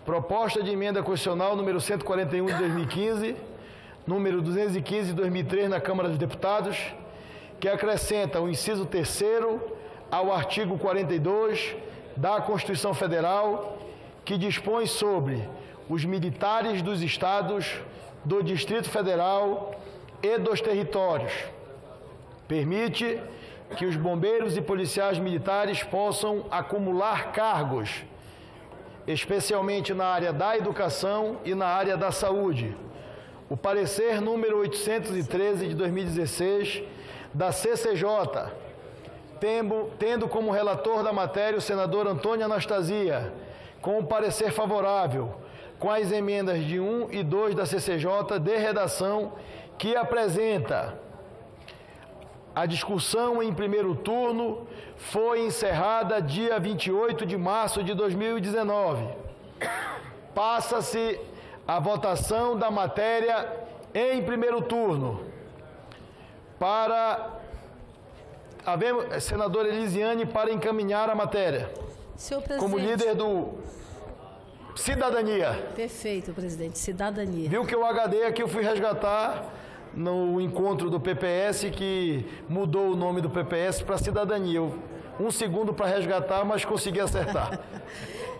Proposta de emenda constitucional número 141 de 2015, número 215 de 2003 na Câmara dos Deputados, que acrescenta o inciso 3º ao artigo 42 da Constituição Federal, que dispõe sobre os militares dos estados, do Distrito Federal e dos territórios. Permite que os bombeiros e policiais militares possam acumular cargos, especialmente na área da educação e na área da saúde. O parecer número 813 de 2016 da CCJ, tendo como relator da matéria o senador Antônio Anastasia, com o parecer favorável, com as emendas de 1 e 2 da CCJ de redação, que apresenta: a discussão em primeiro turno foi encerrada dia 28 de março de 2019. Passa-se a votação da matéria em primeiro turno. Senadora Elisiane, para encaminhar a matéria. Senhor presidente. Como líder do Cidadania. Perfeito, presidente. Cidadania. Viu que o HD aqui eu fui resgatar no encontro do PPS, que mudou o nome do PPS para Cidadania. Um segundo para resgatar, mas consegui acertar.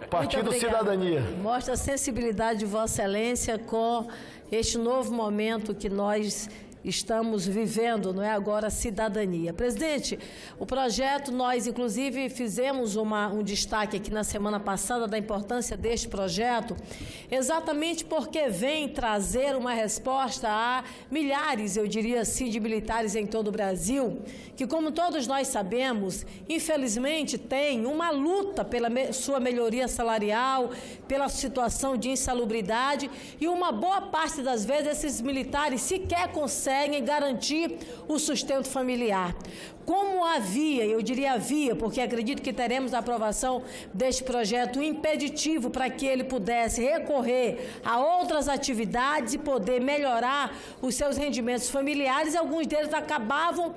Partido Cidadania. Mostra a sensibilidade de Vossa Excelência com este novo momento que nós estamos vivendo, não é agora, cidadania. Presidente, o projeto, nós inclusive fizemos um destaque aqui na semana passada da importância deste projeto, exatamente porque vem trazer uma resposta a milhares, eu diria assim, de militares em todo o Brasil, que, como todos nós sabemos, infelizmente tem uma luta pela sua melhoria salarial, pela situação de insalubridade, e uma boa parte das vezes esses militares sequer conseguem garantir o sustento familiar. Como eu diria havia, porque acredito que teremos a aprovação deste projeto impeditivo para que ele pudesse recorrer a outras atividades e poder melhorar os seus rendimentos familiares, alguns deles acabavam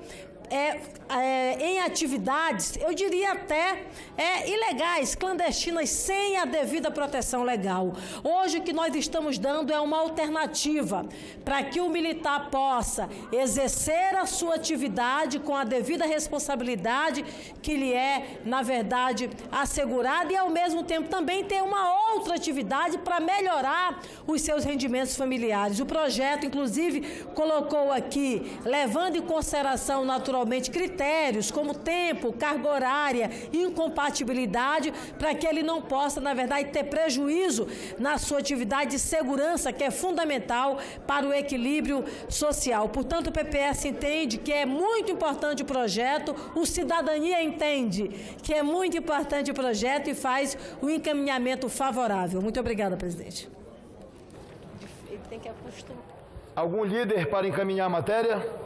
em atividades, eu diria até ilegais, clandestinas, sem a devida proteção legal. Hoje o que nós estamos dando é uma alternativa para que o militar possa exercer a sua atividade com a devida responsabilidade que lhe é, na verdade, assegurada, e ao mesmo tempo também ter uma outra atividade para melhorar os seus rendimentos familiares. O projeto, inclusive, colocou aqui, levando em consideração naturalmente critérios como tempo, carga horária, incompatibilidade, para que ele não possa, na verdade, ter prejuízo na sua atividade de segurança, que é fundamental para o equilíbrio social. Portanto, o PPS entende que é muito importante o projeto, o Cidadania entende que é muito importante o projeto e faz o encaminhamento favorável. Muito obrigada, presidente. Ele tem que acostumar. Algum líder para encaminhar a matéria?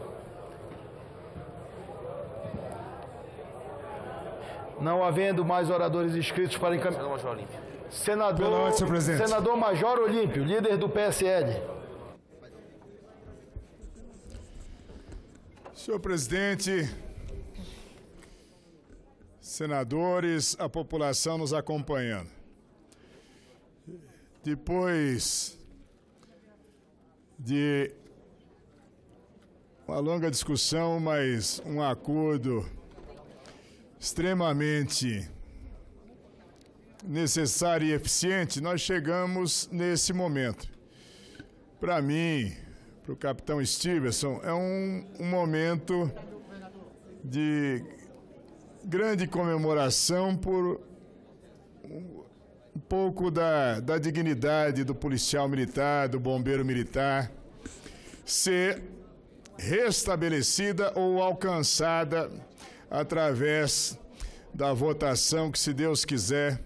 Não havendo mais oradores inscritos para encaminhar. Senador Major Olímpio, líder do PSL. Senhor presidente, senadores, a população nos acompanhando. Depois de uma longa discussão, mas um acordo extremamente necessário e eficiente, nós chegamos nesse momento. Para mim, para o capitão Stevenson, é um momento de grande comemoração por um pouco da dignidade do policial militar, do bombeiro militar, ser restabelecida ou alcançada através da votação que, se Deus quiser,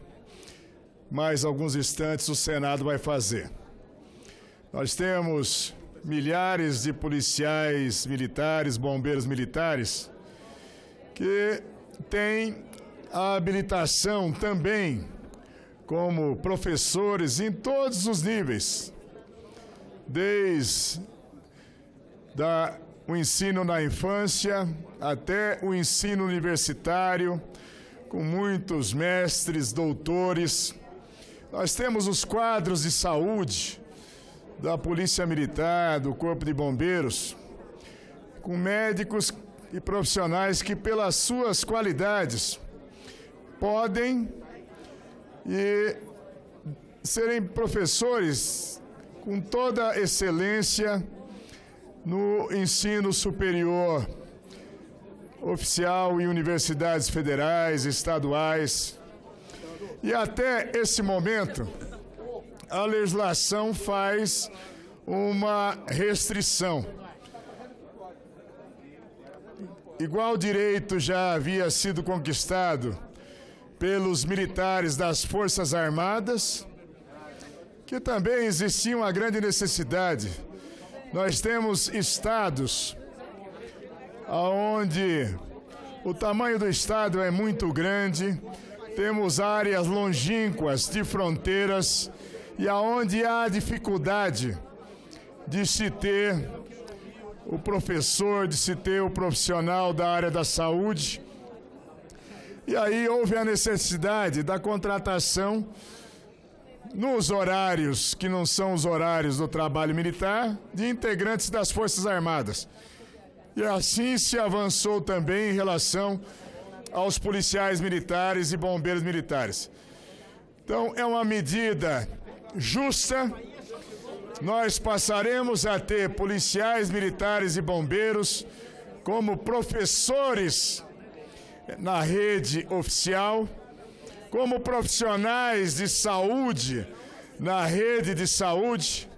mais alguns instantes o Senado vai fazer. Nós temos milhares de policiais militares, bombeiros militares, que têm a habilitação também como professores em todos os níveis, desde o ensino na infância até o ensino universitário, com muitos mestres, doutores, Nós temos os quadros de saúde da Polícia Militar, do Corpo de Bombeiros, com médicos e profissionais que, pelas suas qualidades, podem serem professores com toda a excelência no ensino superior, oficial em universidades federais, estaduais. E até esse momento, a legislação faz uma restrição. Igual direito já havia sido conquistado pelos militares das Forças Armadas, que também existia uma grande necessidade. Nós temos estados onde o tamanho do estado é muito grande, temos áreas longínquas de fronteiras e aonde há dificuldade de se ter o professor, de se ter o profissional da área da saúde. E aí houve a necessidade da contratação nos horários que não são os horários do trabalho militar, de integrantes das Forças Armadas. E assim se avançou também em relação aos policiais militares e bombeiros militares. Então, é uma medida justa. Nós passaremos a ter policiais militares e bombeiros como professores na rede oficial, como profissionais de saúde na rede de saúde.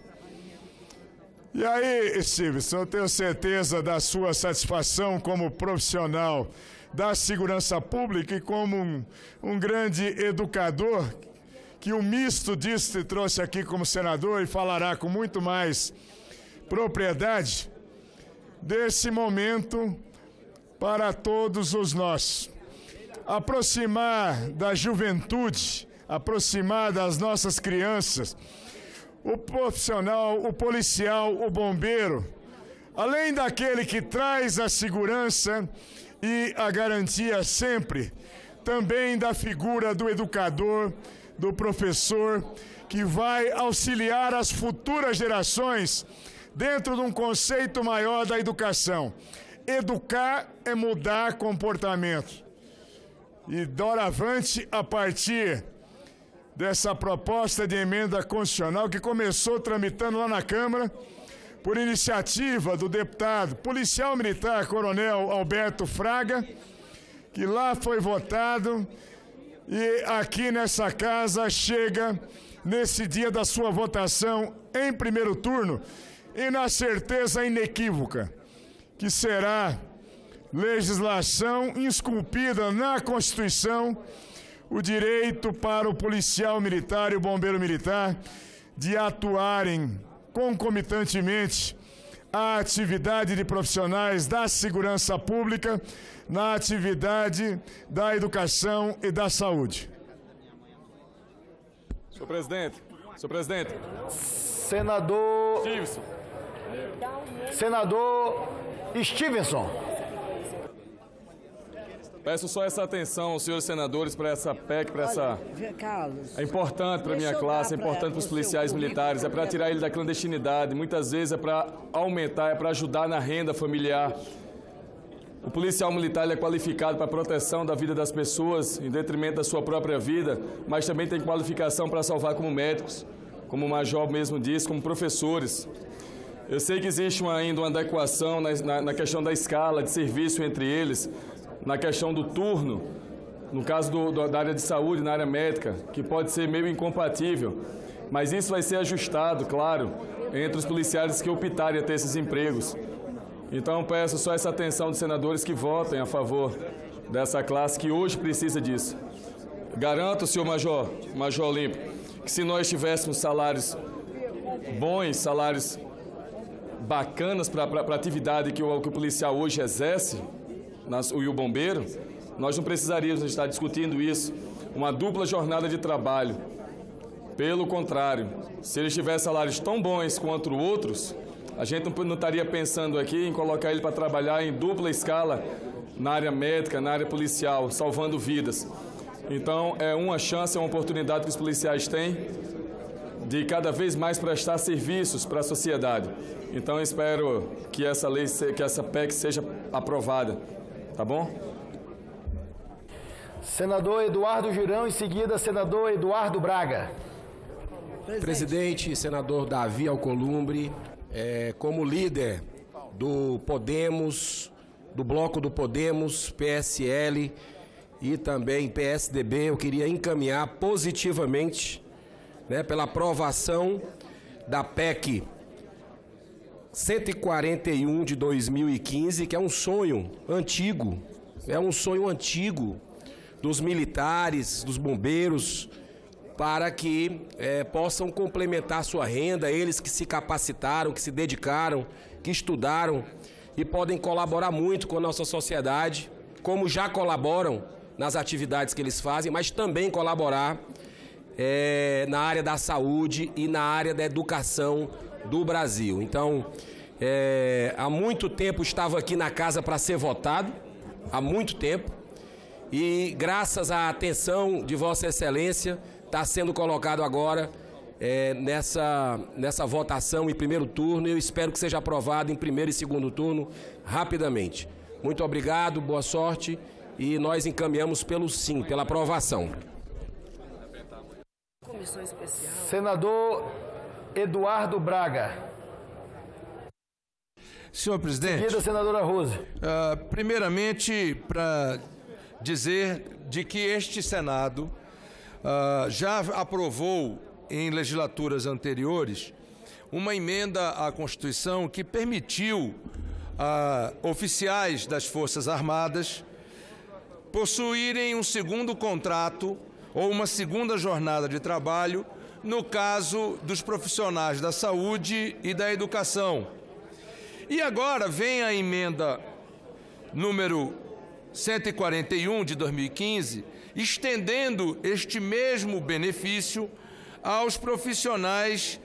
E aí, Stevenson, eu tenho certeza da sua satisfação como profissional da segurança pública e como um grande educador, que o misto disso te trouxe aqui como senador e falará com muito mais propriedade desse momento para todos os nós. Aproximar da juventude, aproximar das nossas crianças, o profissional, o policial, o bombeiro, além daquele que traz a segurança e a garantia sempre, também da figura do educador, do professor, que vai auxiliar as futuras gerações dentro de um conceito maior da educação. Educar é mudar comportamento. E doravante, a partir dessa proposta de emenda constitucional que começou tramitando lá na Câmara, por iniciativa do deputado policial militar Coronel Alberto Fraga, que lá foi votado e aqui nessa casa chega nesse dia da sua votação em primeiro turno e na certeza inequívoca que será legislação esculpida na Constituição o direito para o policial militar e o bombeiro militar de atuarem concomitantemente à atividade de profissionais da segurança pública na atividade da educação e da saúde. Senhor presidente. Senador Stevenson. Peço só essa atenção, senhores senadores, para essa PEC, para essa... Carlos, É importante para a minha classe, é importante para os policiais militares, é para tirar ele da clandestinidade, muitas vezes é para aumentar, é para ajudar na renda familiar. O policial militar ele é qualificado para a proteção da vida das pessoas, em detrimento da sua própria vida, mas também tem qualificação para salvar como médicos, como o Major mesmo disse, como professores. Eu sei que existe ainda uma adequação na questão da escala de serviço entre eles, na questão do turno, no caso da área de saúde, na área médica, que pode ser meio incompatível, mas isso vai ser ajustado, claro, entre os policiais que optarem a ter esses empregos. Então peço só essa atenção dos senadores que votem a favor dessa classe que hoje precisa disso. Garanto, senhor Major Olímpio, que se nós tivéssemos salários bons, salários bacanas para a atividade que o policial hoje exerce, e o bombeiro, nós não precisaríamos estar discutindo isso, uma dupla jornada de trabalho. Pelo contrário, se eles tivessem salários tão bons quanto outros, a gente não estaria pensando aqui em colocar ele para trabalhar em dupla escala na área médica, na área policial, salvando vidas. Então, é uma chance, é uma oportunidade que os policiais têm de cada vez mais prestar serviços para a sociedade. Então, eu espero que essa lei, que essa PEC seja aprovada, tá bom? Senador Eduardo Girão, em seguida, senador Eduardo Braga. Presidente, senador Davi Alcolumbre, como líder do Podemos, do bloco do Podemos, PSL e também PSDB, eu queria encaminhar positivamente, pela aprovação da PEC 141 de 2015, que é um sonho antigo, dos militares, dos bombeiros, para que possam complementar sua renda, eles que se capacitaram, que se dedicaram, que estudaram e podem colaborar muito com a nossa sociedade, como já colaboram nas atividades que eles fazem, mas também colaborar na área da saúde e na área da educação do Brasil. Então, há muito tempo estava aqui na casa para ser votado, há muito tempo, e graças à atenção de Vossa Excelência, está sendo colocado agora nessa votação em primeiro turno, e eu espero que seja aprovado em primeiro e segundo turno rapidamente. Muito obrigado, boa sorte, e nós encaminhamos pelo sim, pela aprovação. Senador Eduardo Braga. Senhor presidente. Seguida, senadora Rose. Primeiramente, para dizer de que este Senado já aprovou em legislaturas anteriores uma emenda à Constituição que permitiu a oficiais das Forças Armadas possuírem um segundo contrato ou uma segunda jornada de trabalho no caso dos profissionais da saúde e da educação. E agora vem a emenda número 141 de 2015, estendendo este mesmo benefício aos profissionais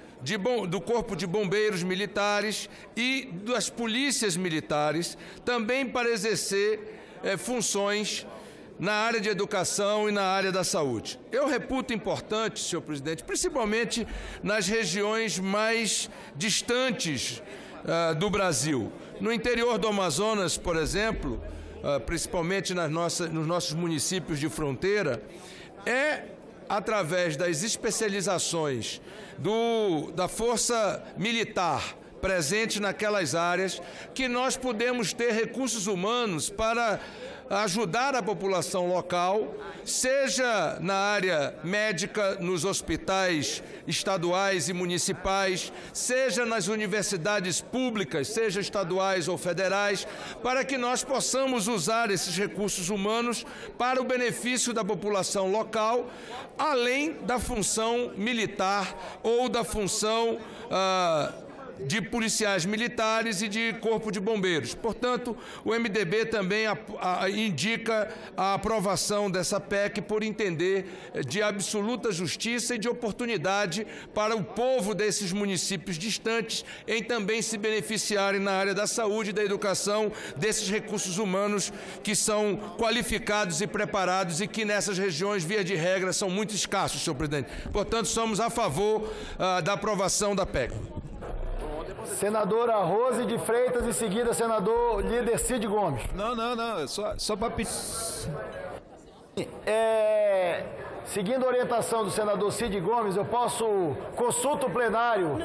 do Corpo de Bombeiros Militares e das polícias militares, também para exercer funções na área de educação e na área da saúde. Eu reputo importante, senhor presidente, principalmente nas regiões mais distantes do Brasil. No interior do Amazonas, por exemplo, principalmente nos nossos municípios de fronteira, através das especializações da Força Militar presente naquelas áreas que nós podemos ter recursos humanos para ajudar a população local, seja na área médica, nos hospitais estaduais e municipais, seja nas universidades públicas, seja estaduais ou federais, para que nós possamos usar esses recursos humanos para o benefício da população local, além da função militar ou da função de policiais militares e de corpo de bombeiros. Portanto, o MDB também indica a aprovação dessa PEC por entender de absoluta justiça e de oportunidade para o povo desses municípios distantes em também se beneficiarem na área da saúde e da educação desses recursos humanos que são qualificados e preparados e que nessas regiões, via de regra, são muito escassos, senhor presidente. Portanto, somos a favor da aprovação da PEC. Senadora Rose de Freitas, em seguida, senador líder Cid Gomes. Não, só para pedir. Seguindo a orientação do senador Cid Gomes, eu posso, consulta o plenário,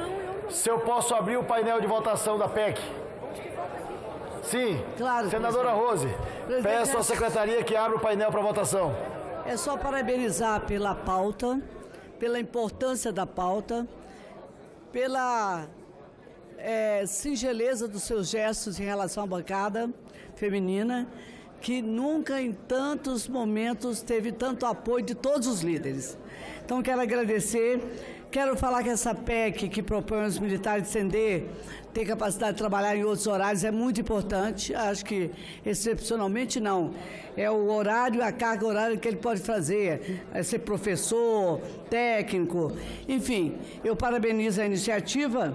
se eu posso abrir o painel de votação da PEC. Sim, claro. Senadora Rose, peço à secretaria que abra o painel para votação. É só parabenizar pela pauta, pela importância da pauta, pela singeleza dos seus gestos em relação à bancada feminina, que nunca em tantos momentos teve tanto apoio de todos os líderes. Então quero agradecer, quero falar que essa PEC que propõe os militares estender, ter capacidade de trabalhar em outros horários é muito importante, acho que excepcionalmente não. É o horário, a carga horária que ele pode fazer, ser professor, técnico, enfim, eu parabenizo a iniciativa.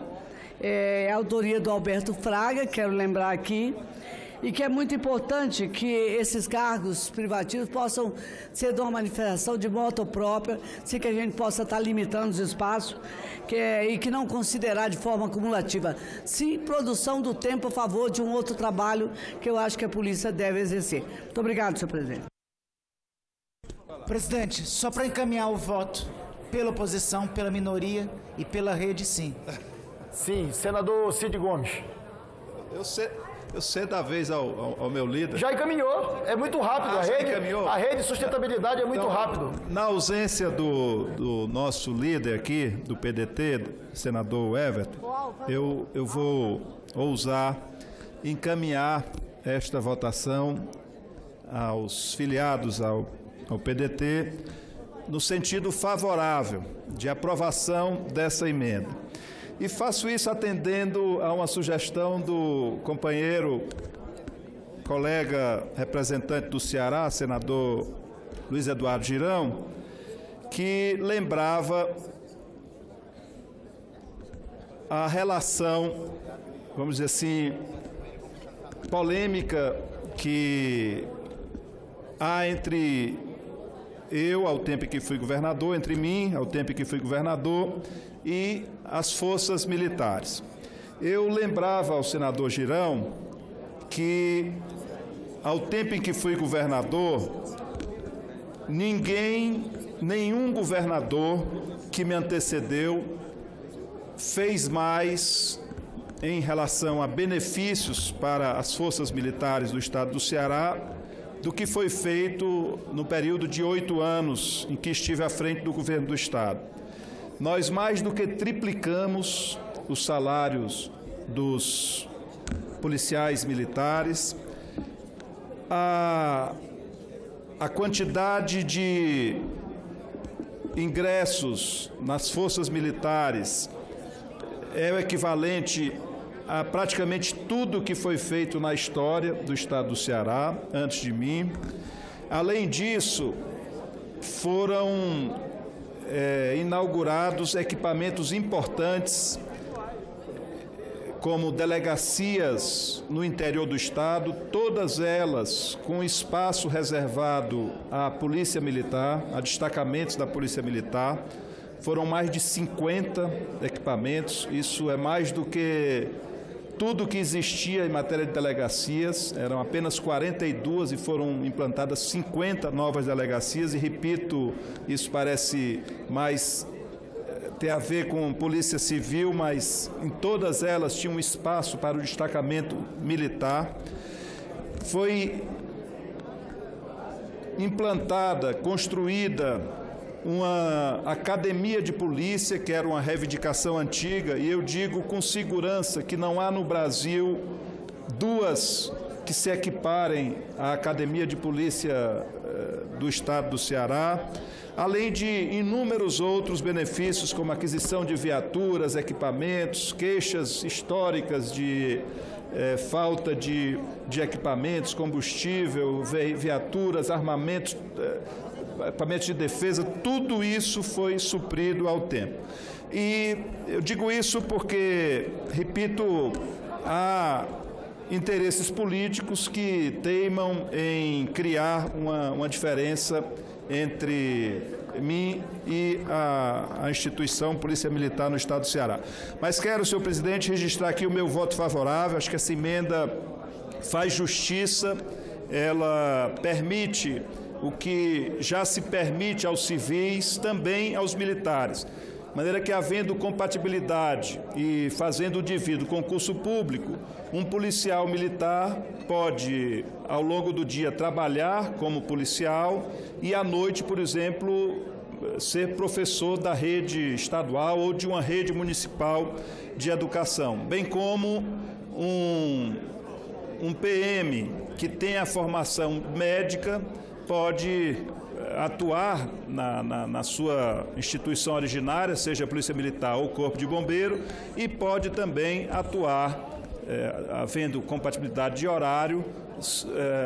A autoria do Alberto Fraga, quero lembrar aqui, e que é muito importante que esses cargos privativos possam ser de uma manifestação de moto própria, sem que a gente possa estar limitando os espaços e que não considerar de forma acumulativa. Sim, produção do tempo a favor de um outro trabalho que eu acho que a polícia deve exercer. Muito obrigado, senhor presidente. Presidente, só para encaminhar o voto pela oposição, pela minoria e pela rede, sim. Sim, senador Cid Gomes. Eu cedo a vez ao meu líder. Já encaminhou, é muito rápido. A rede de sustentabilidade é muito rápido. Na ausência do nosso líder aqui, do PDT, senador Everton, eu vou ousar encaminhar esta votação aos filiados ao PDT no sentido favorável de aprovação dessa emenda. E faço isso atendendo a uma sugestão do companheiro, colega representante do Ceará, senador Luiz Eduardo Girão, que lembrava a relação, vamos dizer assim, polêmica que há entre eu, ao tempo que fui governador, entre mim, ao tempo que fui governador, e as forças militares. Eu lembrava ao senador Girão que, ao tempo em que fui governador, nenhum governador que me antecedeu fez mais em relação a benefícios para as forças militares do estado do Ceará do que foi feito no período de 8 anos em que estive à frente do governo do estado. Nós mais do que triplicamos os salários dos policiais militares, a quantidade de ingressos nas forças militares é o equivalente a praticamente tudo que foi feito na história do estado do Ceará, antes de mim. Além disso, foram inaugurados equipamentos importantes, como delegacias no interior do estado, todas elas com espaço reservado à Polícia Militar, a destacamentos da Polícia Militar. Foram mais de 50 equipamentos, isso é mais do que tudo que existia em matéria de delegacias. Eram apenas 42 e foram implantadas 50 novas delegacias, e repito, isso parece mais ter a ver com polícia civil, mas em todas elas tinha um espaço para o destacamento militar. Foi implantada, construída uma academia de polícia, que era uma reivindicação antiga, e eu digo com segurança que não há no Brasil duas que se equiparem à Academia de Polícia do Estado do Ceará, além de inúmeros outros benefícios, como aquisição de viaturas, equipamentos, queixas históricas de falta de equipamentos, combustível, viaturas, armamentos, equipamentos de defesa, tudo isso foi suprido ao tempo. E eu digo isso porque, repito, há interesses políticos que teimam em criar uma diferença entre mim e a instituição Polícia Militar no estado do Ceará. Mas quero, senhor presidente, registrar aqui o meu voto favorável. Acho que essa emenda faz justiça, ela permite o que já se permite aos civis, também aos militares. De maneira que, havendo compatibilidade e fazendo devido concurso público, um policial militar pode, ao longo do dia, trabalhar como policial e, à noite, por exemplo, ser professor da rede estadual ou de uma rede municipal de educação, bem como um PM que tem a formação médica pode atuar na sua instituição originária, seja a Polícia Militar ou o Corpo de Bombeiro, e pode também atuar, havendo compatibilidade de horário,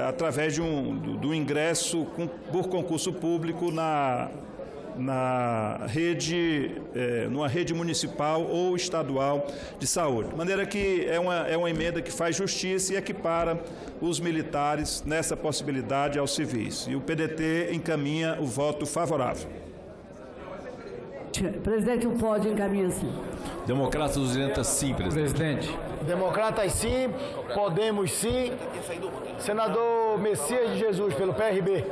através do ingresso por concurso público numa rede municipal ou estadual de saúde. De maneira que é uma emenda que faz justiça e equipara os militares nessa possibilidade aos civis. E o PDT encaminha o voto favorável. Presidente, o pódio encaminha sim. Democratas dos Direitos, sim, presidente. Democratas, sim. Podemos, sim. Senador Messias de Jesus, pelo PRB.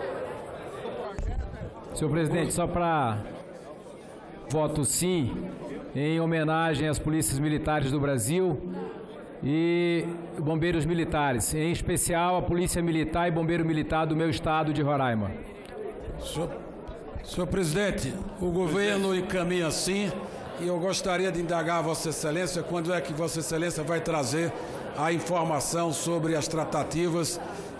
Senhor presidente, só para voto sim, em homenagem às polícias militares do Brasil e bombeiros militares, em especial a Polícia Militar e Bombeiro Militar do meu estado de Roraima. Senhor presidente, o governo encaminha sim, e eu gostaria de indagar a Vossa Excelência quando é que Vossa Excelência vai trazer a informação sobre as tratativas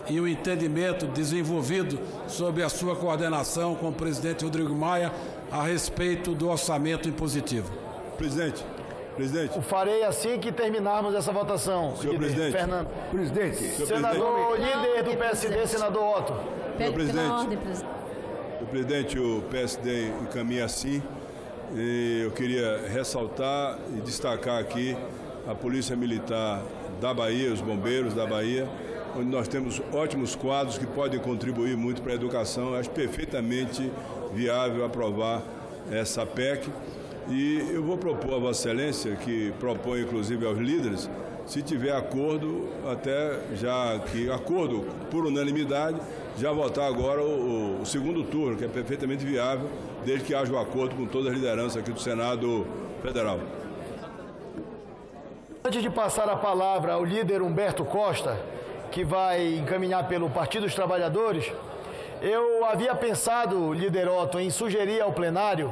e o entendimento desenvolvido sob a sua coordenação com o presidente Rodrigo Maia a respeito do orçamento impositivo. Presidente. O farei assim que terminarmos essa votação. Senhor presidente. Fernando. Presidente. Senador líder do PSD, senador Otto. Senhor presidente, o PSD encaminha assim. E eu queria ressaltar e destacar aqui a Polícia Militar da Bahia, os bombeiros da Bahia, onde nós temos ótimos quadros que podem contribuir muito para a educação. Eu acho perfeitamente viável aprovar essa PEC. E eu vou propor a Vossa Excelência, que propõe inclusive aos líderes, se tiver acordo, até já que acordo por unanimidade, já votar agora o segundo turno, que é perfeitamente viável, desde que haja um acordo com todas as lideranças aqui do Senado Federal. Antes de passar a palavra ao líder Humberto Costa, que vai encaminhar pelo Partido dos Trabalhadores, eu havia pensado, líder Otto, em sugerir ao plenário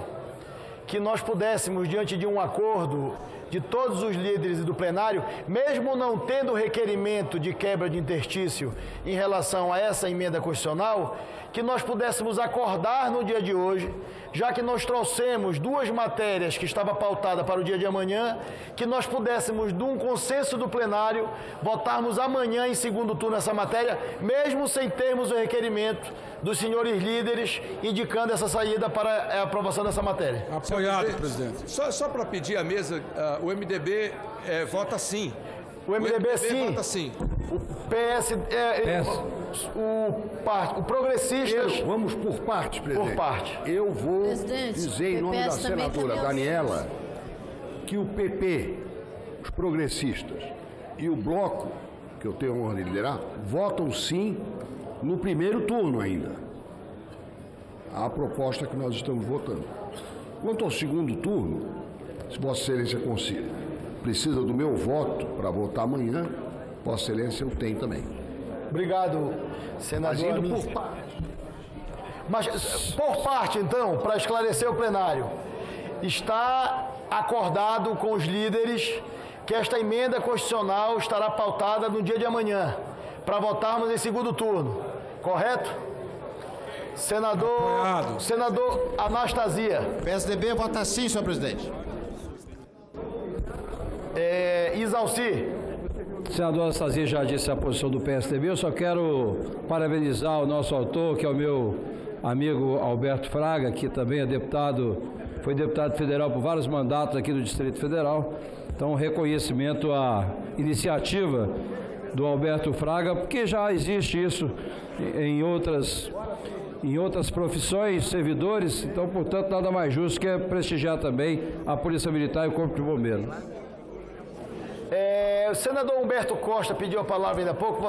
que nós pudéssemos, diante de um acordo de todos os líderes do plenário, mesmo não tendo requerimento de quebra de interstício em relação a essa emenda constitucional, que nós pudéssemos acordar no dia de hoje, já que nós trouxemos duas matérias que estava pautada para o dia de amanhã, que nós pudéssemos, de um consenso do plenário, votarmos amanhã em segundo turno essa matéria, mesmo sem termos o requerimento dos senhores líderes indicando essa saída para a aprovação dessa matéria. Apoiado, presidente. Só para pedir à mesa, o MDB vota sim. O MDB sim. Vota sim. O PS, o Progressistas... Vamos por parte, presidente. Por parte. Eu vou dizer em nome da senadora Daniela que o PP, os progressistas e o Bloco, que eu tenho a honra de liderar, votam sim no primeiro turno ainda. A proposta que nós estamos votando. Quanto ao segundo turno, se Vossa Excelência precisa do meu voto para votar amanhã, Vossa Excelência eu tenho também. Obrigado, senador. Mas por parte, então, para esclarecer o plenário, está acordado com os líderes que esta emenda constitucional estará pautada no dia de amanhã, para votarmos em segundo turno, correto? Senador Anastasia. PSDB vota sim, senhor presidente. Isalci. O senador Anastasia já disse a posição do PSDB, eu só quero parabenizar o nosso autor, que é o meu amigo Alberto Fraga, que também é foi deputado federal por vários mandatos aqui do Distrito Federal. Então, reconhecimento à iniciativa do Alberto Fraga, porque já existe isso em outras profissões, servidores, então, portanto, nada mais justo que prestigiar também a Polícia Militar e o Corpo de Bombeiros. O senador Humberto Costa pediu a palavra ainda há pouco.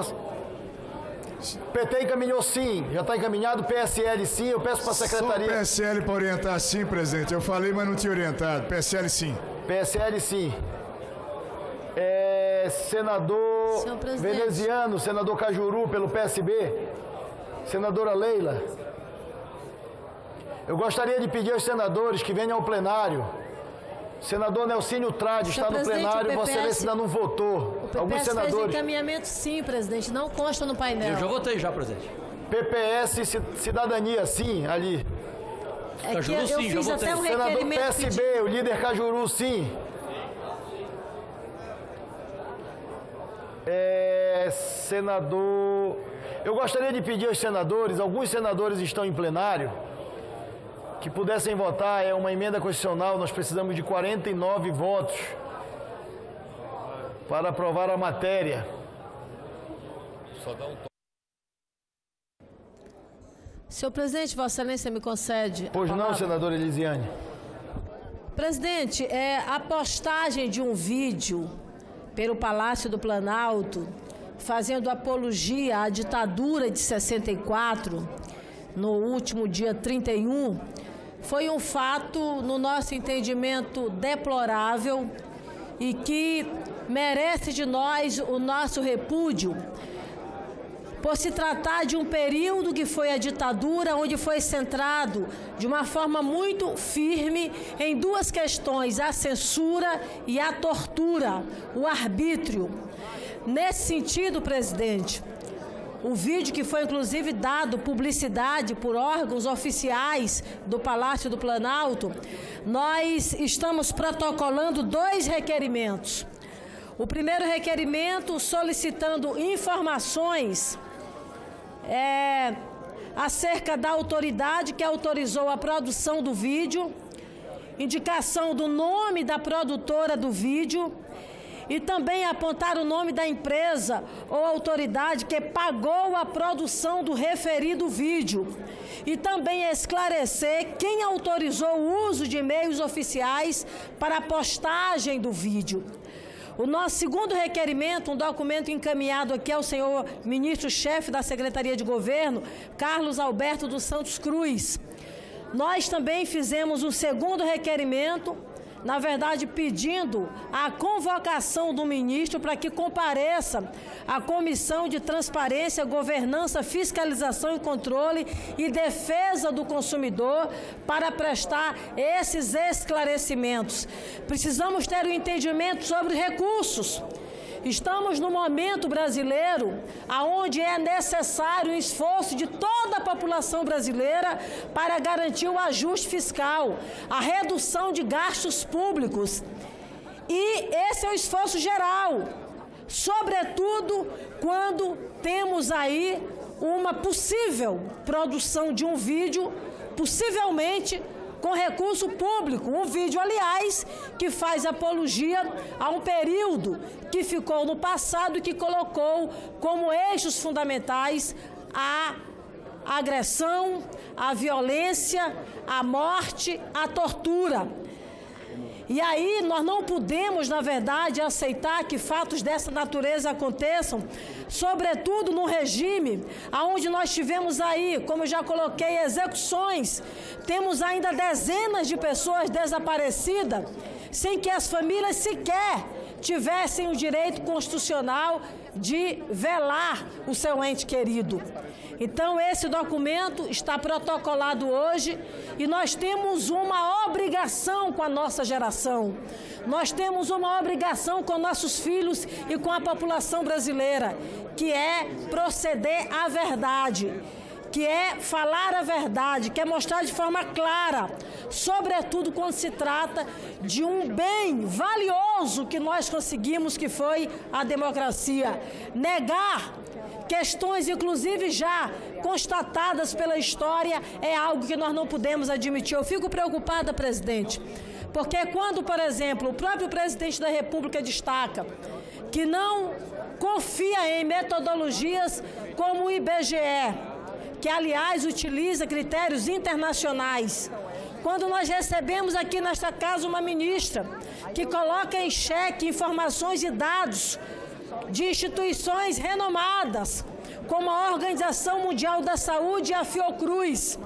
PT encaminhou sim, já está encaminhado. PSL sim, eu peço para a secretaria. Só PSL para orientar sim, presidente. Eu falei, mas não tinha orientado. PSL sim. PSL sim. Senador veneziano, senador Cajuru pelo PSB. Senadora Leila. Eu gostaria de pedir aos senadores que venham ao plenário. Senador Nelcínio Trade está no plenário, Vossa Excelência ainda não votou. Alguns senadores. Fez encaminhamento sim, presidente, não consta no painel. Eu já votei já, presidente. PPS Cidadania, sim, ali. Cajuru, eu sim, fiz até um senador PSB, o líder Cajuru, sim. Senador... Eu gostaria de pedir aos senadores, alguns senadores estão em plenário, que pudessem votar. É uma emenda constitucional, nós precisamos de 49 votos para aprovar a matéria. Só dá um toque. Senhor presidente, Vossa Excelência me concede. Pois não, senadora Elisiane. Presidente, a postagem de um vídeo pelo Palácio do Planalto fazendo apologia à ditadura de 64, no último dia 31, foi um fato, no nosso entendimento, deplorável e que merece de nós o nosso repúdio, por se tratar de um período que foi a ditadura, onde foi centrado de uma forma muito firme em duas questões, a censura e a tortura, o arbítrio. Nesse sentido, presidente, o vídeo que foi inclusive dado publicidade por órgãos oficiais do Palácio do Planalto, nós estamos protocolando 2 requerimentos. O primeiro requerimento solicitando informações acerca da autoridade que autorizou a produção do vídeo, indicação do nome da produtora do vídeo e também apontar o nome da empresa ou autoridade que pagou a produção do referido vídeo e também esclarecer quem autorizou o uso de meios oficiais para a postagem do vídeo. O nosso segundo requerimento, um documento encaminhado aqui ao senhor ministro-chefe da Secretaria de Governo, Carlos Alberto dos Santos Cruz. Nós também fizemos um segundo requerimento, na verdade pedindo a convocação do ministro para que compareça à Comissão de Transparência, Governança, Fiscalização e Controle e Defesa do Consumidor para prestar esses esclarecimentos. Precisamos ter um entendimento sobre recursos. Estamos no momento brasileiro onde é necessário um esforço de toda a população brasileira para garantir o ajuste fiscal, a redução de gastos públicos. E esse é o esforço geral, sobretudo quando temos aí uma possível produção de um vídeo, possivelmente com recurso público, um vídeo, aliás, que faz apologia a um período que ficou no passado e que colocou como eixos fundamentais a agressão, a violência, a morte, a tortura. E aí nós não podemos, na verdade, aceitar que fatos dessa natureza aconteçam, sobretudo num regime onde nós tivemos aí, como eu já coloquei, execuções, temos ainda dezenas de pessoas desaparecidas, sem que as famílias sequer tivessem o direito constitucional de velar o seu ente querido. Então, esse documento está protocolado hoje e nós temos uma obrigação com a nossa geração. Nós temos uma obrigação com nossos filhos e com a população brasileira, que é proceder à verdade, que é falar a verdade, que é mostrar de forma clara, sobretudo quando se trata de um bem valioso que nós conseguimos, que foi a democracia. Negar questões, inclusive, já constatadas pela história, é algo que nós não podemos admitir. Eu fico preocupada, presidente, porque quando, por exemplo, o próprio presidente da República destaca que não confia em metodologias como o IBGE, que, aliás, utiliza critérios internacionais, quando nós recebemos aqui nesta casa uma ministra que coloca em xeque informações e dados de instituições renomadas, como a Organização Mundial da Saúde e a Fiocruz.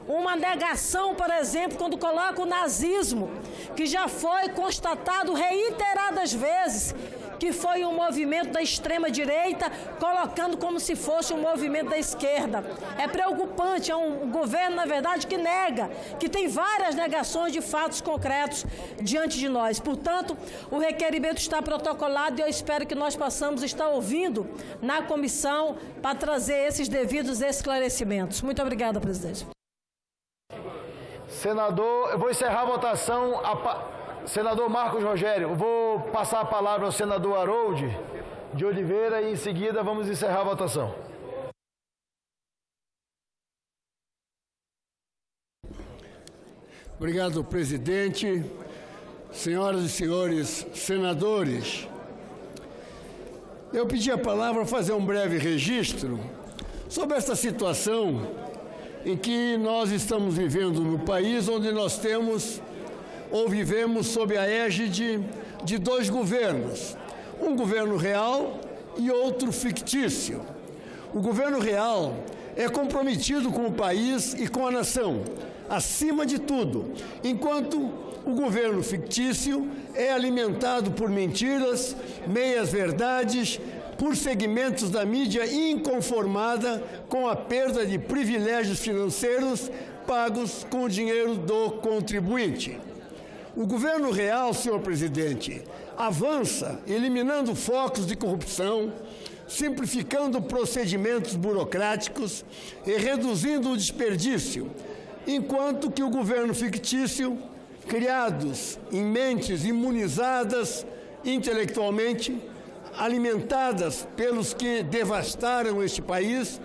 Uma negação, por exemplo, quando coloca o nazismo, que já foi constatado reiteradas vezes que foi um movimento da extrema-direita, colocando como se fosse um movimento da esquerda. É preocupante, é um governo, na verdade, que nega, que tem várias negações de fatos concretos diante de nós. Portanto, o requerimento está protocolado e eu espero que nós possamos estar ouvindo na comissão para trazer esses devidos esclarecimentos. Muito obrigada, presidente. Senador, eu vou encerrar a votação. Senador Marcos Rogério, vou passar a palavra ao senador Harold de Oliveira e em seguida vamos encerrar a votação. Obrigado, presidente. Senhoras e senhores senadores, eu pedi a palavra para fazer um breve registro sobre essa situação em que nós estamos vivendo no país, onde nós temos ou vivemos sob a égide de dois governos, um governo real e outro fictício. O governo real é comprometido com o país e com a nação, acima de tudo, enquanto o governo fictício é alimentado por mentiras, meias-verdades, por segmentos da mídia inconformada com a perda de privilégios financeiros pagos com o dinheiro do contribuinte. O governo real, senhor presidente, avança eliminando focos de corrupção, simplificando procedimentos burocráticos e reduzindo o desperdício, enquanto que o governo fictício, criados em mentes imunizadas intelectualmente, alimentadas pelos que devastaram este país,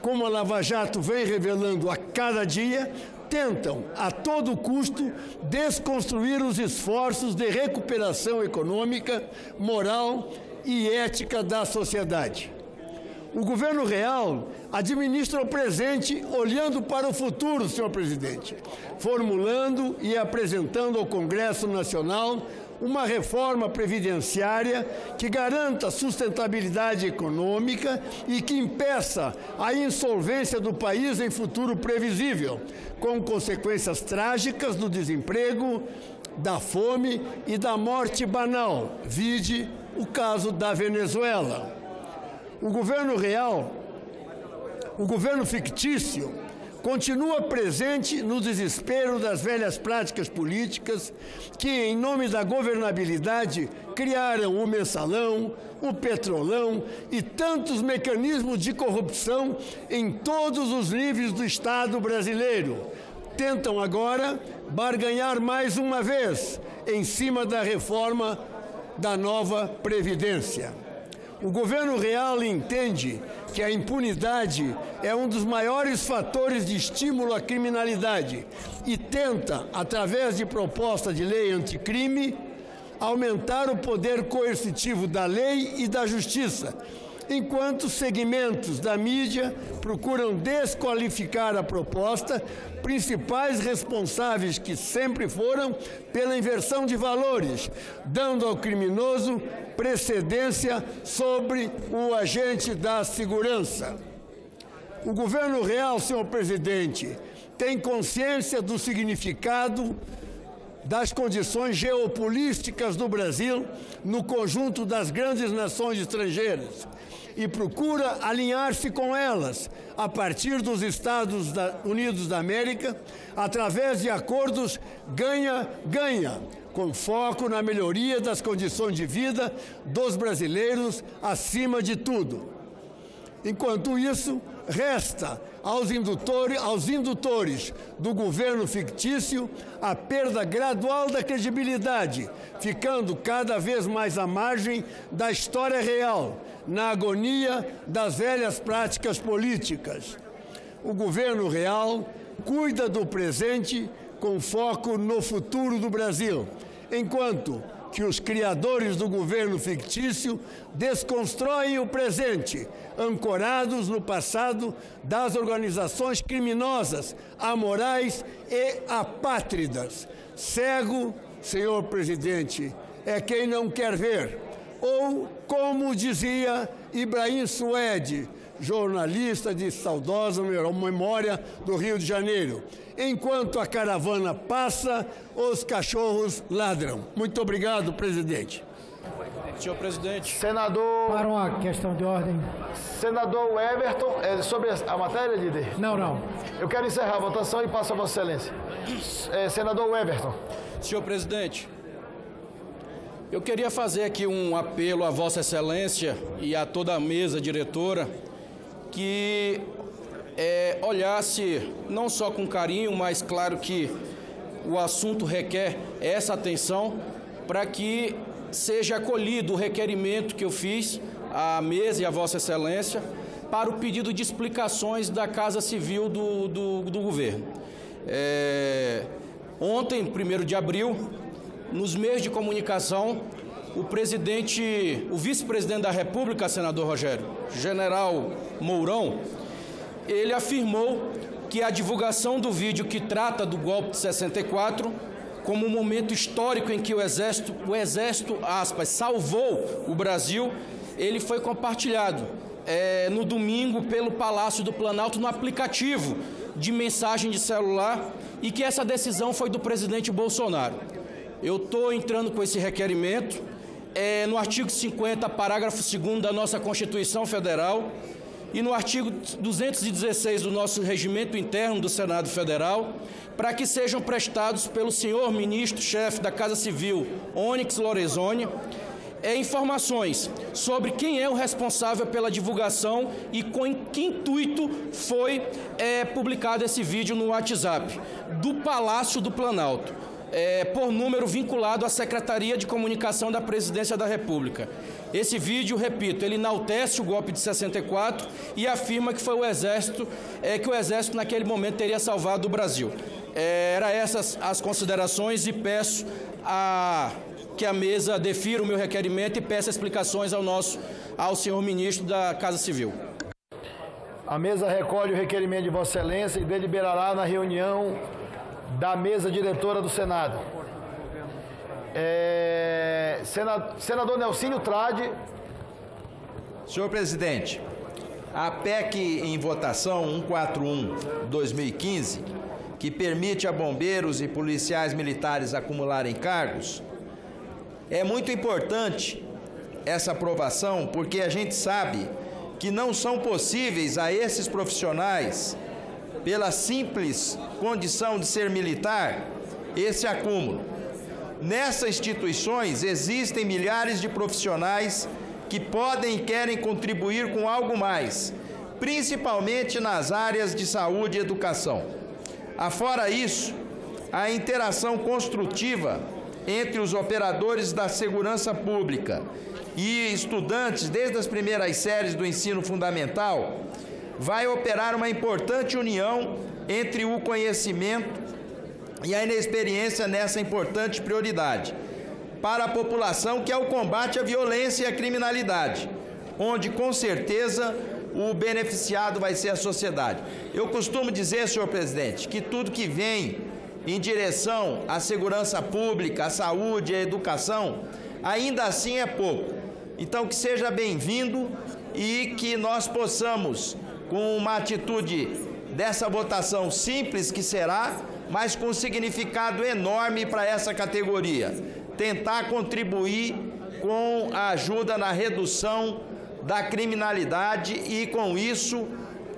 como a Lava Jato vem revelando a cada dia, tentam, a todo custo, desconstruir os esforços de recuperação econômica, moral e ética da sociedade. O governo real administra o presente olhando para o futuro, senhor presidente, formulando e apresentando ao Congresso Nacional uma reforma previdenciária que garanta sustentabilidade econômica e que impeça a insolvência do país em futuro previsível, com consequências trágicas do desemprego, da fome e da morte banal, vide o caso da Venezuela. O governo real, o governo fictício, continua presente no desespero das velhas práticas políticas que, em nome da governabilidade, criaram o mensalão, o petrolão e tantos mecanismos de corrupção em todos os níveis do Estado brasileiro. Tentam agora barganhar mais uma vez em cima da reforma da nova Previdência. O governo real entende que a impunidade é um dos maiores fatores de estímulo à criminalidade e tenta, através de proposta de lei anticrime, aumentar o poder coercitivo da lei e da justiça, enquanto segmentos da mídia procuram desqualificar a proposta, principais responsáveis que sempre foram pela inversão de valores, dando ao criminoso precedência sobre o agente da segurança. O governo real, senhor presidente, tem consciência do significado das condições geopolíticas do Brasil no conjunto das grandes nações estrangeiras e procura alinhar-se com elas a partir dos Estados Unidos da América através de acordos ganha-ganha, com foco na melhoria das condições de vida dos brasileiros acima de tudo. Enquanto isso, resta aos indutores do governo fictício a perda gradual da credibilidade, ficando cada vez mais à margem da história real, na agonia das velhas práticas políticas. O governo real cuida do presente com foco no futuro do Brasil, enquanto que os criadores do governo fictício desconstroem o presente, ancorados no passado das organizações criminosas, amorais e apátridas. Cego, senhor presidente, é quem não quer ver. Ou, como dizia Ibrahim Suede, jornalista de saudosa memória do Rio de Janeiro, enquanto a caravana passa, os cachorros ladram. Muito obrigado, presidente. Senhor presidente. Senador... Para uma questão de ordem. Senador Everton, sobre a matéria, líder? Não. Eu quero encerrar a votação e passo a Vossa Excelência. Senador Everton. Senhor presidente, eu queria fazer aqui um apelo a Vossa Excelência e a toda a mesa diretora que olhasse não só com carinho, mas claro que o assunto requer essa atenção para que seja acolhido o requerimento que eu fiz à mesa e à Vossa Excelência para o pedido de explicações da Casa Civil do governo. Ontem, 1º de abril, nos meios de comunicação, o vice-presidente da República, senador Rogério, general Mourão, ele afirmou que a divulgação do vídeo que trata do golpe de 64, como um momento histórico em que o exército, aspas, salvou o Brasil, ele foi compartilhado no domingo pelo Palácio do Planalto no aplicativo de mensagem de celular e que essa decisão foi do presidente Bolsonaro. Eu estou entrando com esse requerimento no artigo 50, parágrafo 2º da nossa Constituição Federal e no artigo 216 do nosso regimento interno do Senado Federal, para que sejam prestados pelo senhor ministro-chefe da Casa Civil, Onyx Lorenzoni, informações sobre quem é o responsável pela divulgação e com que intuito foi publicado esse vídeo no WhatsApp do Palácio do Planalto, por número vinculado à Secretaria de Comunicação da Presidência da República. Esse vídeo, repito, ele enaltece o golpe de 64 e afirma que foi o Exército, que o Exército naquele momento teria salvado o Brasil. Eram essas as considerações e peço que a mesa defira o meu requerimento e peça explicações ao senhor ministro da Casa Civil. A mesa recolhe o requerimento de Vossa Excelência e deliberará na reunião da mesa diretora do Senado. Senador Nelsinho Trade. Senhor presidente, a PEC em votação 141/2015, que permite a bombeiros e policiais militares acumularem cargos, é muito importante essa aprovação, porque a gente sabe que não são possíveis a esses profissionais, pela simples condição de ser militar, esse acúmulo. Nessas instituições existem milhares de profissionais que podem e querem contribuir com algo mais, principalmente nas áreas de saúde e educação. Afora isso, a interação construtiva entre os operadores da segurança pública e estudantes desde as primeiras séries do ensino fundamental vai operar uma importante união entre o conhecimento e a inexperiência nessa importante prioridade para a população, que é o combate à violência e à criminalidade, onde com certeza o beneficiado vai ser a sociedade. Eu costumo dizer, senhor presidente, que tudo que vem em direção à segurança pública, à saúde, à educação, ainda assim é pouco. Então que seja bem-vindo e que nós possamos, com uma atitude dessa votação simples que será, mas com significado enorme para essa categoria, tentar contribuir com a ajuda na redução da criminalidade e, com isso,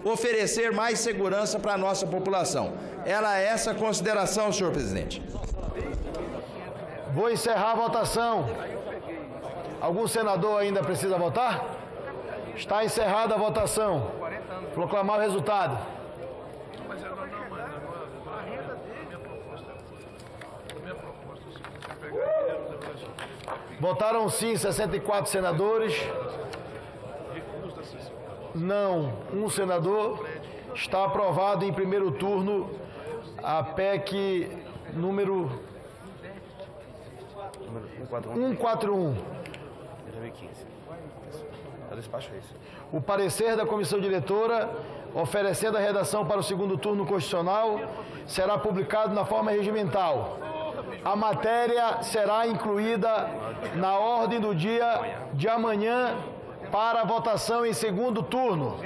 oferecer mais segurança para a nossa população. Era essa a consideração, senhor presidente. Vou encerrar a votação. Algum senador ainda precisa votar? Está encerrada a votação. Proclamar o resultado. Votaram sim 64 senadores. Não, um senador. Está aprovado em primeiro turno a PEC número 141. O parecer da comissão diretora, oferecendo a redação para o segundo turno constitucional, será publicado na forma regimental. A matéria será incluída na ordem do dia de amanhã para votação em segundo turno.